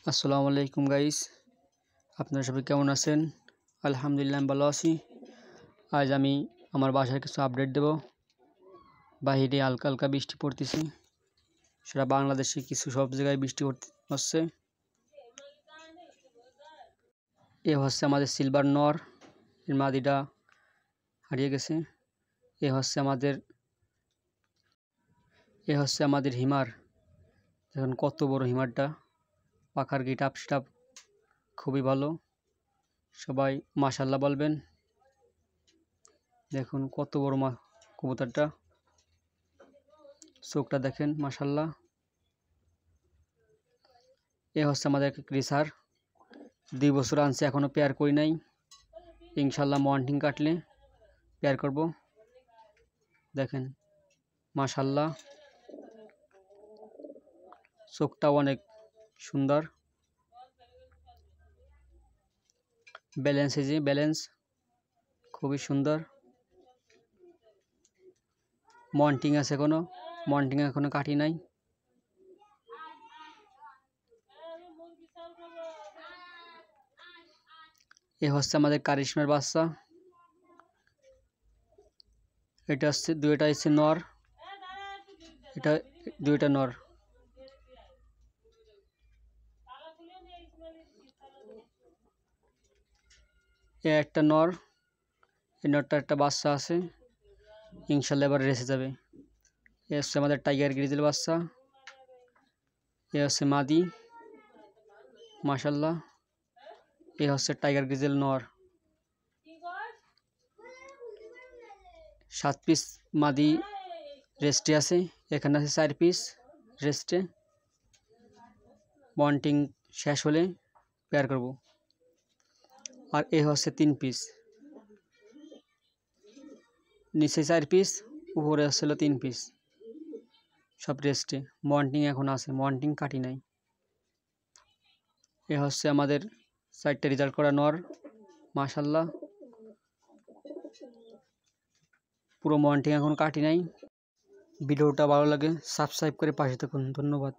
আসসালামু আলাইকুম গাইস, আপনারা সবাই কেমন আছেন? আলহামদুলিল্লাহ আমি ভালো আছি। আজ আমি আমার বাসার কিছু আপডেট দেব। বাহিরে হালকা হালকা বৃষ্টি পড়তেছে। সারা বাংলাদেশে সব জায়গায় বৃষ্টি হচ্ছে। এ হচ্ছে আমাদের সিলভার নর, এর মাদিটা হারিয়ে গেছে। এ হচ্ছে আমাদের হিমার। দেখুন কত বড় হিমারটা, পাখার গিটাপ সিটাপ খুবই ভালো। সবাই মাশাআল্লাহ বলবেন। দেখুন কত বড় কবুতরটা, চোখটা দেখেন মাশাআল্লাহ। এ হচ্ছে আমাদের ক্রিসার, 2 বছর আনছে, এখনো পেয়ার করি নাই। ইনশাল্লাহ মন্টিং কাটলে পেয়ার করব। দেখেন মাশাআল্লাহ, চোখটাও অনেক সুন্দর। ব্যালেন্স খুবই সুন্দর। মন্টিং আছে, মন্টিং এখনো কাটি নাই। এ হচ্ছে আমাদের কারিশমার বাচ্চা। এটা হচ্ছে দুইটা হচ্ছে নর, এটা দুইটা নর। এ একটা নর, এই নরটা একটা বাচ্চা আছে, ইনশাল্লাহ এবার রেসে যাবে। এ হচ্ছে আমাদের টাইগার গ্রিজেল বাচ্চা। এ হচ্ছে মাদি মাশাল্লাহ। এ হচ্ছে টাইগার গ্রিজেল নর। 7 পিস মাদি রেস্টে আছে, এখানে আছে 4 পিস রেস্টে। মন্টিং শেষ হলে পেয়ার করব। আর এ হচ্ছে 3 পিস, নিচে 4 পিস, উপরে হচ্ছিল 3 পিস, সব রেস্টে। মন্টিং এখন আছে, মন্টিং কাটি নাই। এ হচ্ছে আমাদের 4টে রেজাল্ট করা নর মাশাল্লাহ। পুরো মন্টিং এখন কাটি নাই। ভিডিওটা ভালো লাগে সাবস্ক্রাইব করে পাশে থাকুন, ধন্যবাদ।